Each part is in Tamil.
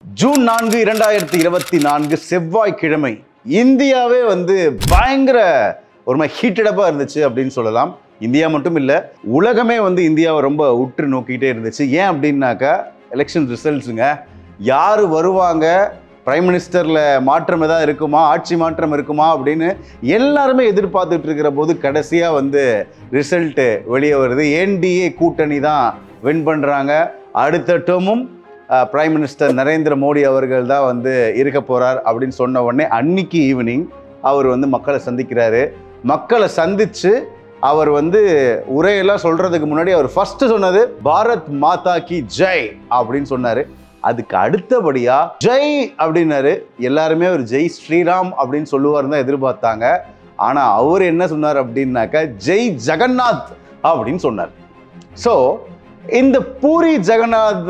ஜூன் 4 2024 செவ்வாய்க்கிழமை இந்தியாவே பயங்கர ஒரு மாதிரி ஹீட்டடப்பாக இருந்துச்சு அப்படின்னு சொல்லலாம். இந்தியா மட்டும் இல்லை, உலகமே இந்தியாவை ரொம்ப உற்று நோக்கிட்டே இருந்துச்சு. ஏன் அப்படின்னாக்கா எலெக்ஷன் ரிசல்ட்ஸுங்க. யார் வருவாங்க, பிரைம் மினிஸ்டரில் மாற்றம் ஏதாவது இருக்குமா, ஆட்சி மாற்றம் இருக்குமா அப்படின்னு எல்லாருமே எதிர்பார்த்துட்டு இருக்கிற போது கடைசியாக ரிசல்ட்டு வெளியே வருது. என்டிஏ கூட்டணி தான் வின் பண்ணுறாங்க. அடுத்த டேர்மும் பிரைம் மினிஸ்டர் நரேந்திர மோடி அவர்கள் தான் இருக்க போகிறார் அப்படின்னு சொன்ன உடனே அன்னைக்கு ஈவினிங் அவர் மக்களை சந்திக்கிறாரு. மக்களை சந்தித்து அவர் உரையெல்லாம் சொல்கிறதுக்கு முன்னாடி அவர் ஃபஸ்ட்டு சொன்னது பாரத் மாதா கி ஜெய் அப்படின்னு சொன்னார். அதுக்கு அடுத்தபடியாக ஜெய் அப்படின்னாரு. எல்லாருமே ஒரு ஜெய் ஸ்ரீராம் அப்படின்னு சொல்லுவார் தான் எதிர்பார்த்தாங்க. ஆனால் அவர் என்ன சொன்னார் அப்படின்னாக்கா ஜெய் ஜெகநாத் அப்படின்னு சொன்னார். ஸோ இந்த பூரி ஜெகநாத்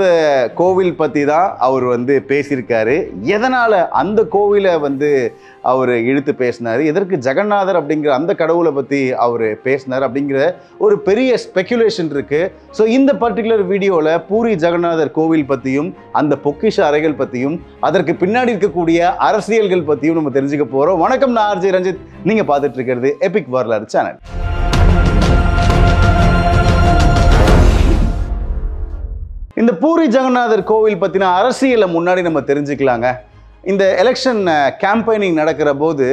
கோவில் பற்றி தான் அவர் பேசியிருக்காரு. எதனால் அந்த கோவிலை அவர் இழுத்து பேசினார், எதற்கு ஜெகநாதர் அப்படிங்கிற அந்த கடவுளை பற்றி அவர் பேசினார் அப்படிங்கிற ஒரு பெரிய ஸ்பெக்குலேஷன் இருக்குது. ஸோ இந்த பர்டிகுலர் வீடியோவில் பூரி ஜெகநாதர் கோவில் பற்றியும் அந்த பொக்கிஷ அறைகள் பற்றியும் அதற்கு பின்னாடி இருக்கக்கூடிய அரசியல்கள் பற்றியும் நம்ம தெரிஞ்சுக்க போகிறோம். வணக்கம், நான் ஆர்ஜே ரஞ்சித். நீங்கள் பார்த்துட்டு இருக்கிறது எபிக் வரலாறு சேனல். இந்த பூரி ஜெகநாதர் கோவில் பற்றின அரசியலை முன்னாடி நம்ம தெரிஞ்சுக்கலாங்க. இந்த எலெக்ஷன் கேம்பெயினிங் நடக்கிற போது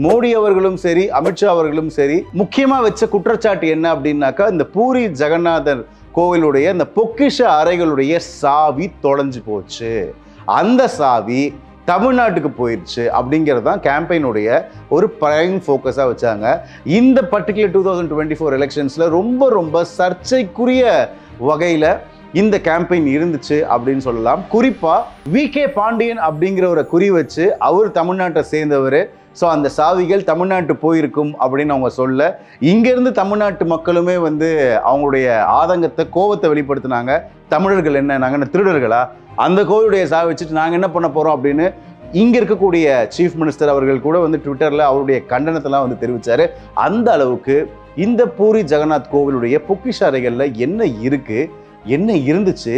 மோடி அவர்களும் சரி, அமித்ஷா அவர்களும் சரி, முக்கியமாக வச்ச குற்றச்சாட்டு என்ன அப்படின்னாக்கா இந்த பூரி ஜெகநாதர் கோவிலுடைய இந்த பொக்கிஷ அறைகளுடைய சாவி தொலைஞ்சு போச்சு, அந்த சாவி தமிழ்நாட்டுக்கு போயிடுச்சு அப்படிங்கிறது தான் கேம்பெயினுடைய ஒரு பிரைம் ஃபோக்கஸாக வச்சாங்க. இந்த பர்டிகுலர் 2024 எலெக்ஷன்ஸில் ரொம்ப சர்ச்சைக்குரிய வகையில் இந்த கேம்பெயின் இருந்துச்சு அப்படின்னு சொல்லலாம். குறிப்பாக விகே பாண்டியன் அப்படிங்கிற ஒரு குறி வச்சு அவர் தமிழ்நாட்டை சேர்ந்தவர். ஸோ அந்த சாவிகள் தமிழ்நாட்டு போயிருக்கும் அப்படின்னு அவங்க சொல்ல, இங்கேருந்து தமிழ்நாட்டு மக்களுமே அவங்களுடைய ஆதங்கத்தை, கோபத்தை வெளிப்படுத்தினாங்க. தமிழர்கள் என்ன, நாங்கள் என்ன திருடர்களா, அந்த கோவிலுடைய சாவி வச்சுட்டு நாங்கள் என்ன பண்ண போகிறோம் அப்படின்னு இங்கே இருக்கக்கூடிய சீஃப் மினிஸ்டர் அவர்கள் கூட ட்விட்டரில் அவருடைய கண்டனத்தெல்லாம் தெரிவித்தார். அந்த அளவுக்கு இந்த பூரி ஜெகநாத் கோவிலுடைய பொக்கிஷ அறைகளில் என்ன இருக்குது, என்ன இருந்துச்சு,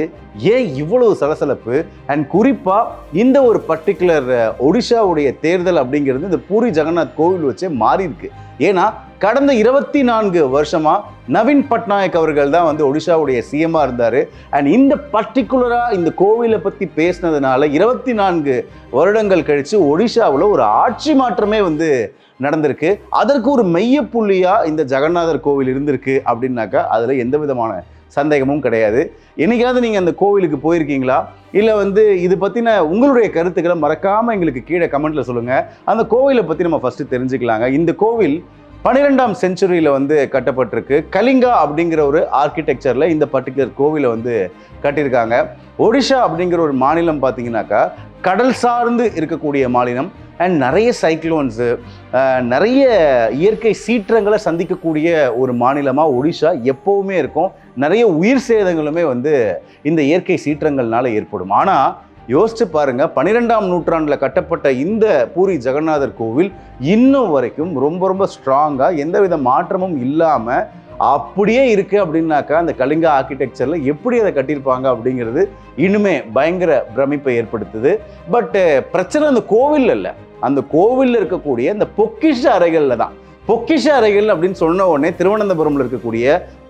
ஏன் இவ்வளவு சலசலப்பு, அண்ட் குறிப்பாக இந்த ஒரு பர்டிகுலர் ஒடிஷாவுடைய தேர்தல் அப்படிங்கிறது இந்த பூரி ஜெகநாத் கோவில் வச்சே மாறி இருக்கு. ஏன்னா கடந்த 24 வருஷமாக நவீன் பட்நாயக் அவர்கள் தான் ஒடிஷாவுடைய சிஎம்மாக இருந்தார். அண்ட் இந்த பர்டிகுலராக இந்த கோவிலை பற்றி பேசினதுனால 24 வருடங்கள் கழித்து ஒடிஷாவில் ஒரு ஆட்சி மாற்றமே நடந்திருக்கு. அதற்கு ஒரு மையப்புள்ளியாக இந்த ஜெகநாதர் கோவில் இருந்திருக்கு அப்படின்னாக்கா அதில் எந்த விதமான சந்தேகமும் கிடையாது. என்னைக்காவது நீங்கள் அந்த கோவிலுக்கு போயிருக்கீங்களா, இல்லை இது பற்றின உங்களுடைய கருத்துக்களை மறக்காமல் எங்களுக்கு கீழே கமெண்ட்டில் சொல்லுங்கள். அந்த கோவிலை பற்றி நம்ம ஃபஸ்ட்டு தெரிஞ்சுக்கலாங்க. இந்த கோவில் 12ஆம் செஞ்சுரியில் கட்டப்பட்டிருக்கு. கலிங்கா அப்படிங்கிற ஒரு ஆர்கிடெக்சரில் இந்த பர்டிகுலர் கோவிலை கட்டியிருக்காங்க. ஒடிஷா அப்படிங்கிற ஒரு மாநிலம் பார்த்தீங்கன்னாக்கா கடல் சார்ந்து இருக்கக்கூடிய மாநிலம். அண்ட் நிறைய சைக்ளோன்ஸு, நிறைய இயற்கை சீற்றங்களை சந்திக்கக்கூடிய ஒரு மாநிலமாக ஒடிஷா எப்போவுமே இருக்கும். நிறைய உயிர் சேதங்களுமே இந்த இயற்கை சீற்றங்கள்னால ஏற்படும். ஆனால் யோசிச்சு பாருங்க, 12ஆம் நூற்றாண்டில் கட்டப்பட்ட இந்த பூரி ஜெகநாதர் கோவில் இன்னும் வரைக்கும் ரொம்ப ஸ்ட்ராங்காக எந்தவித மாற்றமும் இல்லாமல் அப்படியே இருக்கு. அப்படின்னாக்கா அந்த கலிங்கா ஆர்கிடெக்சரில் எப்படி அதை கட்டியிருப்பாங்க அப்படிங்கிறது இன்னுமே பயங்கர பிரமிப்பை ஏற்படுத்துது. பட் பிரச்சனை அந்த கோவில் இல்லை, அந்த கோவிலில் இருக்கக்கூடிய இந்த பொக்கிஷ அறைகளில் தான். பொக்கிஷ அறைகள் அப்படின்னு சொன்ன உடனே திருவனந்தபுரம்ல இருக்கக்கூடிய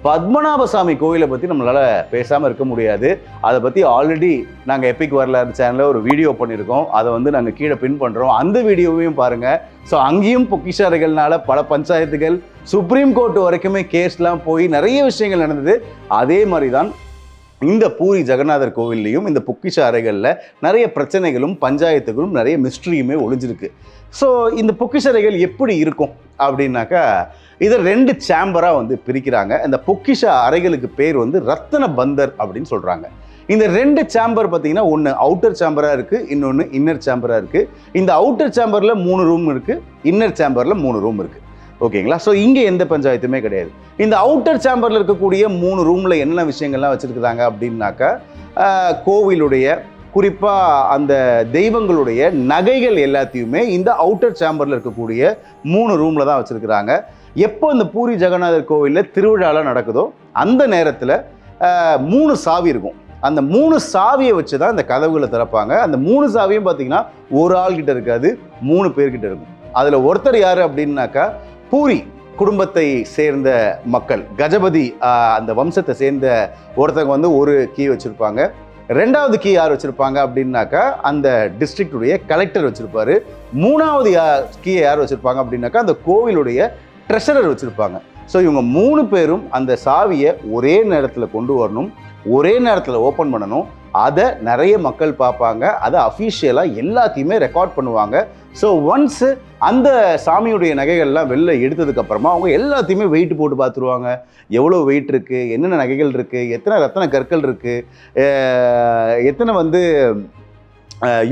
பத்மநாபசாமி கோவிலை பற்றி நம்மளால் பேசாமல் இருக்க முடியாது. அதை பற்றி ஆல்ரெடி நாங்கள் எபிக் வரலாறு சேனலில் ஒரு வீடியோ பண்ணியிருக்கோம். அதை நாங்கள் கீழே பின் பண்ணுறோம், அந்த வீடியோவையும் பாருங்கள். ஸோ அங்கேயும் பொக்கிஷ அறைகள்னால பல பஞ்சாயத்துகள், சுப்ரீம் கோர்ட் வரைக்குமே கேஸ்லாம் போய் நிறைய விஷயங்கள் நடந்தது. அதே மாதிரி தான் இந்த பூரி ஜெகநாதர் கோவில்லையும் இந்த பொக்கிஷ அறைகளில் நிறைய பிரச்சனைகளும் பஞ்சாயத்துகளும் நிறைய மிஸ்ட்ரியுமே ஒளிஞ்சிருக்கு. ஸோ இந்த பொக்கிஷ அறைகள் எப்படி இருக்கும் அப்படின்னாக்கா இதை 2 சேம்பராக பிரிக்கிறாங்க. இந்த பொக்கிஷ அறைகளுக்கு பேர் ரத்தன பந்தர் அப்படின்னு சொல்கிறாங்க. இந்த 2 சேம்பர் பார்த்தீங்கன்னா ஒன்று அவுட்டர் சேம்பராக இருக்குது, இன்னொன்று இன்னர் சேம்பராக இருக்குது. இந்த அவுட்டர் சேம்பரில் 3 ரூம் இருக்குது, இன்னர் சேம்பரில் 3 ரூம் இருக்குது. ஓகேங்களா? ஸோ இங்கே எந்த பஞ்சாயத்துமே கிடையாது. இந்த அவுட்டர் சேம்பரில் இருக்கக்கூடிய 3 ரூமில் என்ன விஷயங்கள்லாம் வச்சுருக்குறாங்க அப்படின்னாக்கா கோவிலுடைய குறிப்பாக அந்த தெய்வங்களுடைய நகைகள் எல்லாத்தையுமே இந்த அவுட்டர் சேம்பரில் இருக்கக்கூடிய 3 ரூமில் தான் வச்சுருக்குறாங்க. எப்போ இந்த பூரி ஜெகநாதர் கோவிலில் திருவிழாலாம் நடக்குதோ அந்த நேரத்தில் 3 சாவி இருக்கும். அந்த 3 சாவியை வச்சு தான் இந்த கதவுகளை திறப்பாங்க. அந்த 3 சாவியும் பார்த்தீங்கன்னா ஒரு ஆள் கிட்ட இருக்காது, 3 பேர்கிட்ட இருக்கும். அதில் ஒருத்தர் யார் அப்படின்னாக்கா பூரி குடும்பத்தை சேர்ந்த மக்கள், கஜபதி அந்த வம்சத்தை சேர்ந்த ஒருத்தங்க வந்து ஒரு கீ வச்சுருப்பாங்க. 2வது கீ யார் வச்சுருப்பாங்க அப்படின்னாக்கா அந்த டிஸ்ட்ரிக்டுடைய கலெக்டர் வச்சுருப்பாரு. 3வது கீயை யார் வச்சுருப்பாங்க அப்படின்னாக்கா அந்த கோவிலுடைய ட்ரெஷரர் வச்சுருப்பாங்க. ஸோ இவங்க 3 பேரும் அந்த சாவியை ஒரே நேரத்தில் கொண்டு வரணும், ஒரே நேரத்தில் ஓப்பன் பண்ணணும். அதை நிறைய மக்கள் பார்ப்பாங்க, அதை அஃபீஷியலாக எல்லாத்தையுமே ரெக்கார்ட் பண்ணுவாங்க. ஸோ ஒன்ஸு அந்த சாமியுடைய நகைகள்லாம் வெளில எடுத்ததுக்கப்புறமா அவங்க எல்லாத்தையுமே வெயிட் போட்டு பார்த்துருவாங்க. எவ்வளோ வெயிட் இருக்குது, என்னென்ன நகைகள் இருக்குது, எத்தனை ரத்தன கற்கள் இருக்குது, எத்தனை வந்து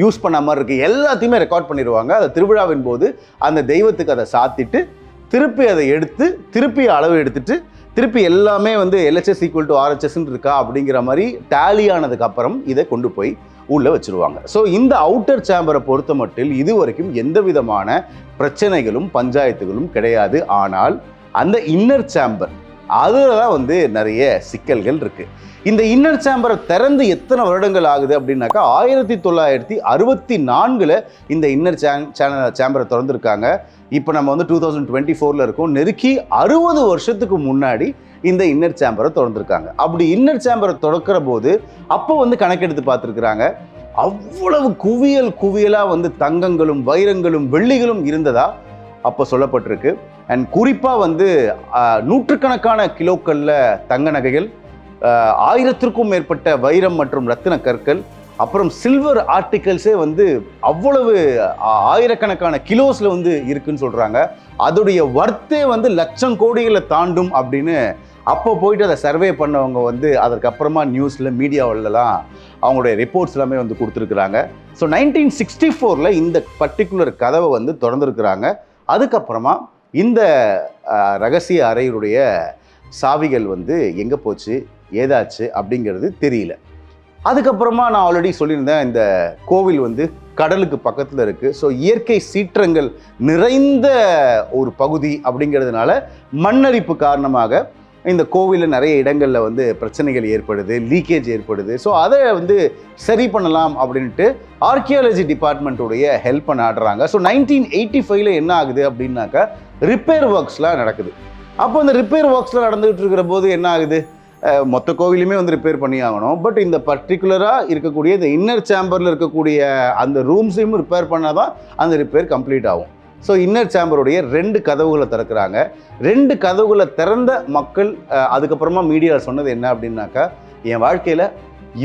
யூஸ் பண்ண மாதிரி இருக்குது, எல்லாத்தையுமே ரெக்கார்ட் பண்ணிடுவாங்க. அதை திருவிழாவின் போது அந்த தெய்வத்துக்கு அதை சாத்திட்டு திருப்பி அதை எடுத்து திருப்பி அளவு எடுத்துட்டு திருப்பி எல்லாமே வந்து LHS ஈக்குவல் டு RHSன்னு இருக்கா அப்படிங்கிற மாதிரி டேலி ஆனதுக்கப்புறம் இதை கொண்டு போய் உள்ளே வச்சுருவாங்க. ஸோ இந்த அவுட்டர் சேம்பரை பொறுத்த மட்டும் இது வரைக்கும் எந்த விதமான பிரச்சனைகளும் பஞ்சாயத்துகளும் கிடையாது. ஆனால் அந்த இன்னர் சேம்பர் அதில் தான் வந்து நிறைய சிக்கல்கள் இருக்குது. இந்த இன்னர் சேம்பரை திறந்து எத்தனை வருடங்கள் ஆகுது அப்படின்னாக்கா 1964 இந்த இன்னர் சேம்பரை திறந்துருக்காங்க. இப்போ நம்ம வந்து 2024 இருக்கோம். நெருக்கி 60 வருஷத்துக்கு முன்னாடி இந்த இன்னர் சேம்பரை திறந்துருக்காங்க. அப்படி இன்னர் சேம்பரை திறக்கிற போது அப்போ வந்து கணக்கெடுத்து பார்த்துருக்குறாங்க. அவ்வளவு குவியலாக வந்து தங்கங்களும் வைரங்களும் வெள்ளிகளும் இருந்ததா அப்போ சொல்லப்பட்டிருக்கு. அண்ட் குறிப்பாக வந்து நூற்றுக்கணக்கான கிலோக்களில் தங்க நகைகள், 1000க்கும் மேற்பட்ட வைரம் மற்றும் ரத்தின கற்கள், அப்புறம் சில்வர் ஆர்டிகல்ஸே வந்து அவ்வளவு ஆயிரக்கணக்கான கிலோஸில் வந்து இருக்குன்னு சொல்கிறாங்க. அதோடைய வர்த்தே வந்து லட்சம் கோடிகளை தாண்டும் அப்படின்னு அப்போ போயிட்டு அதை சர்வே பண்ணவங்க வந்து அதற்கப்புறமா நியூஸில் மீடியாவிலலாம் அவங்களுடைய ரிப்போர்ட்ஸ் எல்லாமே வந்து கொடுத்துருக்குறாங்க. ஸோ 1964 இந்த பர்டிகுலர் கதவை வந்து திறந்துருக்குறாங்க. அதுக்கப்புறமா இந்த ரகசிய அறையுடைய சாவிகள் வந்து எங்கே போச்சு, ஏதாச்சு அப்படிங்கிறது தெரியல. அதுக்கப்புறமா நான் ஆல்ரெடி சொல்லியிருந்தேன், இந்த கோவில் வந்து கடலுக்கு பக்கத்தில் இருக்குது. ஸோ இயற்கை சீற்றங்கள் நிறைந்த ஒரு பகுதி அப்படிங்கிறதுனால மண்ணரிப்பு காரணமாக இந்த கோவிலில் நிறைய இடங்களில் வந்து பிரச்சனைகள் ஏற்படுது, லீக்கேஜ் ஏற்படுது. ஸோ அதை வந்து சரி பண்ணலாம் அப்படின்ட்டு ஆர்கியாலஜி டிபார்ட்மெண்ட்டுடைய ஹெல்ப்பை நாடுறாங்க. ஸோ 1985 என்ன ஆகுது அப்படின்னாக்கா ரிப்பேர் ஒர்க்ஸ்லாம் நடக்குது. அப்போ இந்த ரிப்பேர் ஒர்க்ஸ்லாம் நடந்துகிட்டு இருக்கிற போது என்ன ஆகுது, மொத்த கோவிலுமே வந்து ரிப்பேர் பண்ணி ஆகணும். பட் இந்த பர்டிகுலராக இருக்கக்கூடிய இந்த இன்னர் சேம்பரில் இருக்கக்கூடிய அந்த ரூம்ஸையும் ரிப்பேர் பண்ணால் தான் அந்த ரிப்பேர் கம்ப்ளீட் ஆகும். ஸோ இன்னர் சேம்பருடைய 2 கதவுகளை திறக்கிறாங்க. 2 கதவுகளை திறந்த மக்கள் அதுக்கப்புறமா மீடியாவில் சொன்னது என்ன அப்படின்னாக்கா, என் வாழ்க்கையில்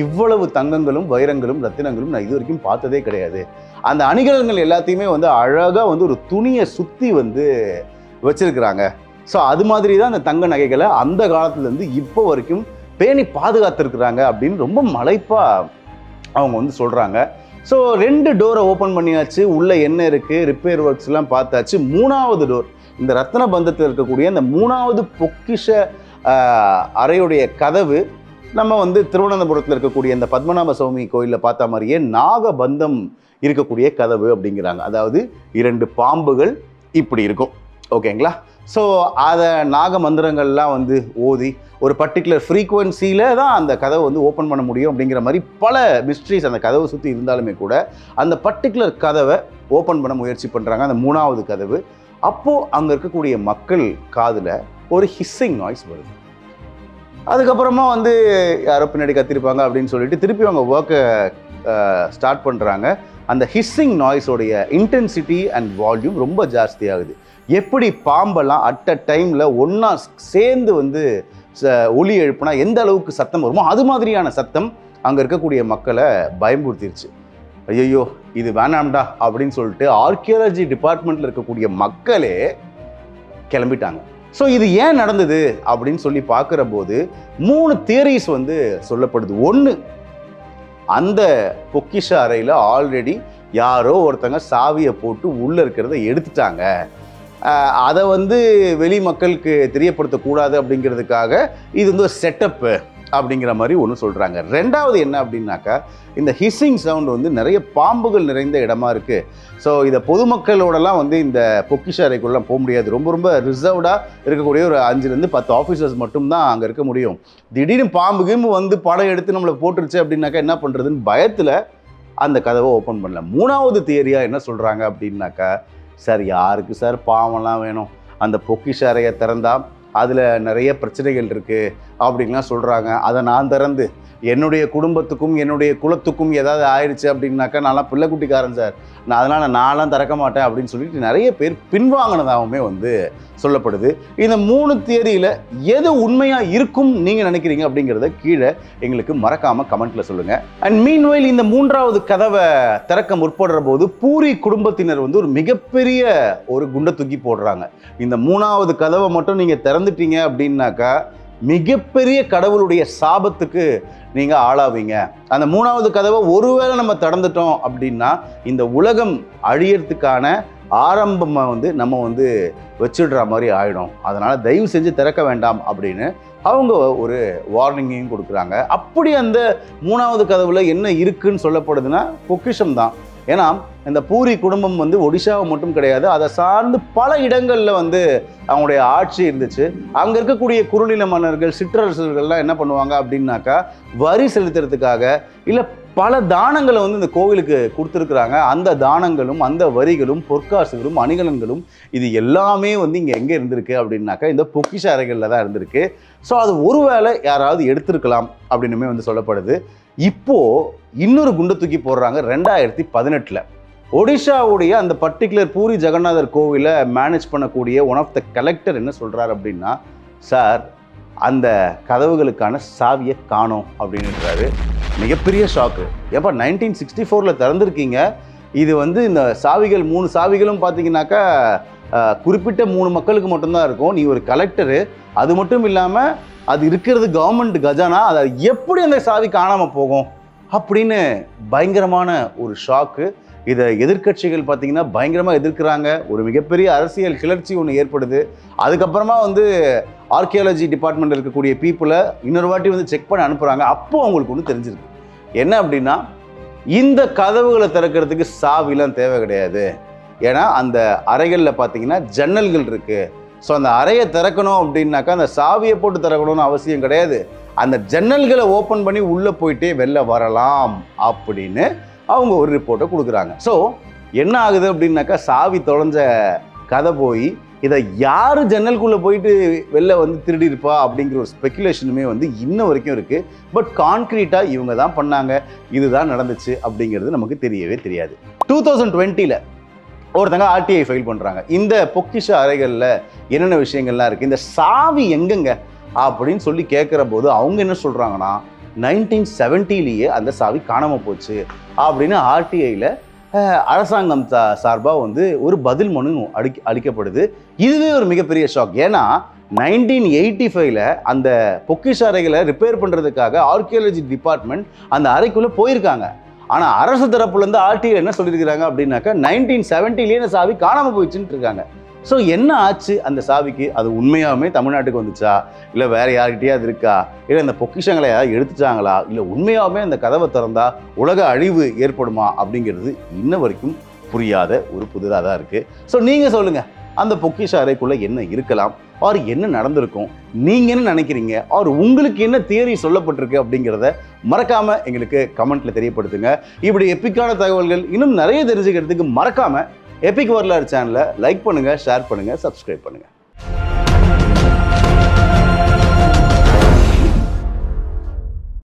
இவ்வளவு தங்கங்களும் வைரங்களும் ரத்தினங்களும் நான் இது வரைக்கும் பார்த்ததே கிடையாது. அந்த அணிகலன்கள் எல்லாத்தையுமே வந்து அழகாக வந்து ஒரு துணியை சுற்றி வந்து வச்சிருக்கிறாங்க. ஸோ அது மாதிரி தான் அந்த தங்க நகைகளை அந்த காலத்துலேருந்து இப்போ வரைக்கும் பேணி பாதுகாத்துருக்குறாங்க அப்படின்னு ரொம்ப மலைப்பாக அவங்க வந்து சொல்கிறாங்க. ஸோ 2 டோரை ஓப்பன் பண்ணியாச்சு, உள்ளே என்ன இருக்குது, ரிப்பேர் ஒர்க்ஸ்லாம் பார்த்தாச்சு. 3வது டோர், இந்த ரத்ன பந்தத்தில் இருக்கக்கூடிய இந்த 3வது பொக்கிஷ அறையுடைய கதவு நம்ம வந்து திருவனந்தபுரத்தில் இருக்கக்கூடிய இந்த பத்மநாப சுவாமி கோயிலில் பார்த்த மாதிரியே நாகபந்தம் இருக்கக்கூடிய கதவு அப்படிங்கிறாங்க. அதாவது 2 பாம்புகள் இப்படி இருக்கும், ஓகேங்களா? ஸோ அதை நாக மந்திரங்கள்லாம் வந்து ஓதி ஒரு பர்டிகுலர் ஃப்ரீக்குவன்சியில் தான் அந்த கதவை வந்து ஓப்பன் பண்ண முடியும் அப்படிங்கிற மாதிரி பல மிஸ்ட்ரிஸ் அந்த கதவை சுற்றி இருந்தாலுமே கூட அந்த பர்டிகுலர் கதவை ஓப்பன் பண்ண முயற்சி பண்ணுறாங்க, அந்த 3வது கதவு. அப்போது அங்கே இருக்கக்கூடிய மக்கள் காதில் ஒரு ஹிஸ்ஸிங் நாய்ஸ் வருது. அதுக்கப்புறமா வந்து யாரோ பின்னாடி கத்திருப்பாங்க அப்படின்னு சொல்லிட்டு திருப்பி அவங்க ஒர்க்கை ஸ்டார்ட் பண்ணுறாங்க. அந்த ஹிஸ்ஸிங் நாய்ஸோடைய இன்டென்சிட்டி அண்ட் வால்யூம் ரொம்ப ஜாஸ்தியாகுது. எப்படி பாம்பெல்லாம் அட் அ டைமில் ஒன்றா சேர்ந்து வந்து ஒலி எழுப்புனா எந்த அளவுக்கு சத்தம் வருமோ அது மாதிரியான சத்தம் அங்கே இருக்கக்கூடிய மக்களை பயம்புறுத்திருச்சு. ஐயோ இது வேணாம்டா அப்படின்னு சொல்லிட்டு ஆர்கியாலஜி டிபார்ட்மெண்ட்டில் இருக்கக்கூடிய மக்களே கிளம்பிட்டாங்க. ஸோ இது ஏன் நடந்தது அப்படின்னு சொல்லி பார்க்குற போது 3 தியரிஸ் வந்து சொல்லப்படுது. 1, அந்த பொக்கிஷ அறையில் ஆல்ரெடி யாரோ ஒருத்தங்க சாவியை போட்டு உள்ளே இருக்கிறத எடுத்துட்டாங்க, அதை வந்து வெளி மக்களுக்கு தெரியப்படுத்தக்கூடாது அப்படிங்கிறதுக்காக இது வந்து ஒரு செட்டப்பு அப்படிங்கிற மாதிரி ஒன்று சொல்கிறாங்க. ரெண்டாவது என்ன அப்படின்னாக்கா, இந்த ஹிஸ்ஸிங் சவுண்ட் வந்து நிறைய பாம்புகள் நிறைந்த இடமா இருக்குது. ஸோ இதை பொதுமக்களோடலாம் வந்து இந்த பொக்கிஷ அறைக்குள்ளே போக முடியாது. ரொம்ப ரொம்ப ரிசர்வ்டாக இருக்கக்கூடிய ஒரு 5-10 ஆஃபீஸர்ஸ் மட்டும்தான் அங்கே இருக்க முடியும். திடீர்னு பாம்புக்கு வந்து படம் எடுத்து நம்மளை போட்டுருச்சு அப்படின்னாக்கா என்ன பண்ணுறதுன்னு பயத்தில் அந்த கதவை ஓப்பன் பண்ணல. மூணாவது தியரியாக என்ன சொல்கிறாங்க அப்படின்னாக்கா, சார் யாருக்கு சார் பாவம்லாம் வேணும், அந்த பொக்கிஷ அறையை திறந்தா அதில் நிறைய பிரச்சனைகள் இருக்குது அப்படின்லாம் சொல்கிறாங்க. அதை நான் திறந்து என்னுடைய குடும்பத்துக்கும் என்னுடைய குலத்துக்கும் ஏதாவது ஆயிடுச்சு அப்படின்னாக்கா நான்லாம் பிள்ளைக்குட்டிக்காரன் சார், அதனால் நான்லாம் திறக்க மாட்டேன் அப்படின்னு சொல்லிட்டு நிறைய பேர் பின்வாங்கினதாகவுமே வந்து சொல்லப்படுது. இந்த 3 தியரியில் எது உண்மையாக இருக்கும் நீங்கள் நினைக்கிறீங்க அப்படிங்கிறத கீழே எங்களுக்கு மறக்காமல் கமெண்ட்டில் சொல்லுங்கள். அண்ட் மீன்வைல் இந்த 3வது கதவை திறக்க முற்படுற போது பூரி குடும்பத்தினர் வந்து ஒரு மிகப்பெரிய ஒரு குண்டை தூக்கி போடுறாங்க. இந்த 3வது கதவை மட்டும் நீங்கள் திறந்துட்டீங்க அப்படின்னாக்கா மிகப்பெரிய கடவுளுடைய சாபத்துக்கு நீங்கள் ஆளாவீங்க. அந்த 3வது கதவை ஒருவேளை நம்ம திறந்துட்டோம் அப்படின்னா இந்த உலகம் அழியறதுக்கான ஆரம்பமாக வந்து நம்ம வந்து வச்சிடுற மாதிரி ஆகிடும். அதனால் தயவு செஞ்சு திறக்க வேண்டாம் அப்படின்னு அவங்க ஒரு வார்னிங்கையும் கொடுக்குறாங்க. அப்படி அந்த 3வது கதவுல என்ன இருக்குன்னு சொல்லப்படுதுன்னா பொக்கிஷம் தான். ஏன்னா இந்த பூரி குடும்பம் வந்து ஒடிஷாவை மட்டும் கிடையாது, அதை சார்ந்து பல இடங்களில் வந்து அவங்களுடைய ஆட்சி இருந்துச்சு. அங்கே இருக்கக்கூடிய குறுநில மன்னர்கள் சிற்றரசர்கள்லாம் என்ன பண்ணுவாங்க அப்படின்னாக்கா வரி செலுத்துறதுக்காக இல்லை பல தானங்களை வந்து இந்த கோவிலுக்கு கொடுத்துருக்குறாங்க. அந்த தானங்களும் அந்த வரிகளும் பொற்காசுகளும் அணிகலன்களும் இது எல்லாமே வந்து இங்கே எங்கே இருந்திருக்கு அப்படின்னாக்கா இந்த பொக்கிஷ அறைகளில் தான் இருந்திருக்கு. ஸோ அது ஒருவேளை யாராவது எடுத்திருக்கலாம் அப்படின்னுமே வந்து சொல்லப்படுது. இப்போது இன்னொரு குண்டை தூக்கி போடுறாங்க 2018. ஒடிஷாவுடைய அந்த பர்டிகுலர் பூரி ஜெகநாதர் கோவிலை மேனேஜ் பண்ணக்கூடிய ஒன் ஆஃப் த கலெக்டர் என்ன சொல்கிறார் அப்படின்னா, சார் அந்த கதவுகளுக்கான சாவியை காணோம் அப்படின்றாரு. மிகப்பெரிய ஷாக்கு. ஏப்பா 1964 திறந்துருக்கீங்க, இது வந்து இந்த சாவிகள் 3 சாவிகளும் பார்த்தீங்கன்னாக்கா குறிப்பிட்ட 3 மக்களுக்கு மட்டும்தான் இருக்கும். நீ ஒரு கலெக்டரு, அது மட்டும் இல்லாமல் அது இருக்கிறது கவர்மெண்ட் கஜானா, அதை எப்படி அந்த சாவி காணாமல் போகும் அப்படின்னு பயங்கரமான ஒரு ஷாக்கு. இதை எதிர்க்கட்சிகள் பார்த்தீங்கன்னா பயங்கரமாக எதிர்க்கிறாங்க. ஒரு மிகப்பெரிய அரசியல் கிளர்ச்சி ஒன்று ஏற்படுது. அதுக்கப்புறமா வந்து ஆர்கியாலஜி டிபார்ட்மெண்ட் இருக்கக்கூடிய பீப்புளை இன்னொரு வாட்டி வந்து செக் பண்ண அனுப்புகிறாங்க. அப்போது அவங்களுக்கு ஒன்று தெரிஞ்சிருக்கு. என்ன அப்படின்னா, இந்த கதவுகளை திறக்கிறதுக்கு சாவிலாம் தேவை கிடையாது. ஏன்னா அந்த அறைகளில் பார்த்தீங்கன்னா ஜன்னல்கள் இருக்குது. ஸோ அந்த அறையை திறக்கணும் அப்படின்னாக்கா அந்த சாவியை போட்டு திறக்கணும்னு அவசியம் கிடையாது. அந்த ஜன்னல்களை ஓப்பன் பண்ணி உள்ளே போயிட்டே வெளில வரலாம் அப்படின்னு அவங்க ஒரு ரிப்போர்ட்டை கொடுக்குறாங்க. ஸோ என்ன ஆகுது அப்படின்னாக்கா சாவி தொலைஞ்ச கதை போய் இதை யார் ஜன்னலுக்குள்ளே போயிட்டு வெளில வந்து திருடி இருப்பா அப்படிங்கிற ஒரு ஸ்பெக்குலேஷனுமே வந்து இன்ன வரைக்கும் இருக்குது. பட் கான்க்ரீட்டாக இவங்க தான் பண்ணாங்க, இதுதான் நடந்துச்சு அப்படிங்கிறது நமக்கு தெரியவே தெரியாது. 2020 ஒருத்தங்க ஆர்டிஐ ஃபைல் பண்ணுறாங்க. இந்த பொக்கிஷ அறைகளில் என்னென்ன விஷயங்கள்லாம் இருக்குது, இந்த சாவி எங்கெங்க அப்படின்னு சொல்லி கேட்குற போது அவங்க என்ன சொல்கிறாங்கன்னா 1970 அந்த சாவி காணாமல் போச்சு அப்படின்னு ஆர்டிஐயில் அரசாங்கம் சார்பாக வந்து ஒரு பதில் மனு அளிக்கப்படுது. இதுவே ஒரு மிகப்பெரிய ஷாக். ஏன்னா 1985 அந்த பொக்கிஷ அறைகளை ரிப்பேர் பண்ணுறதுக்காக ஆர்கியாலஜி டிபார்ட்மெண்ட் அந்த அறைக்குள்ளே போயிருக்காங்க. ஆனால் அரசு தரப்புலேருந்து ஆர்டிஐ என்ன சொல்லியிருக்கிறாங்க அப்படின்னாக்கா 1970 அந்த சாவி காணாமல் போயிடுச்சுன்னு இருக்காங்க. ஸோ என்ன ஆச்சு அந்த சாவிக்கு? அது உண்மையாகவே தமிழ்நாட்டுக்கு வந்துச்சா, இல்லை வேறு யார்கிட்டயாவது இருக்கா, இல்லை இந்த பொக்கிஷங்களை யாராவது எடுத்துட்டாங்களா, இல்லை உண்மையாகவே அந்த கதவை திறந்தா உலக அழிவு ஏற்படுமா அப்படிங்கிறது இன்ன வரைக்கும் புரியாத ஒரு புதிதாக தான் இருக்குது. ஸோ நீங்கள் சொல்லுங்கள், அந்த பொக்கிஷ அறைக்குள்ளே என்ன இருக்கலாம், ஆர் என்ன நடந்திருக்கும், நீங்கள் என்ன நினைக்கிறீங்க, ஆர் உங்களுக்கு என்ன தியரி சொல்லப்பட்டிருக்கு அப்படிங்கிறத மறக்காமல் எங்களுக்கு கமெண்ட்டில் தெரியப்படுத்துங்க. இப்படி எப்பிக்கான தகவல்கள் இன்னும் நிறைய தெரிஞ்சுக்கிறதுக்கு மறக்காமல் எபிக் வரலாறு சேனலை லைக் பண்ணுங்கள், ஷேர் பண்ணுங்கள், சப்ஸ்கிரைப் பண்ணுங்கள்.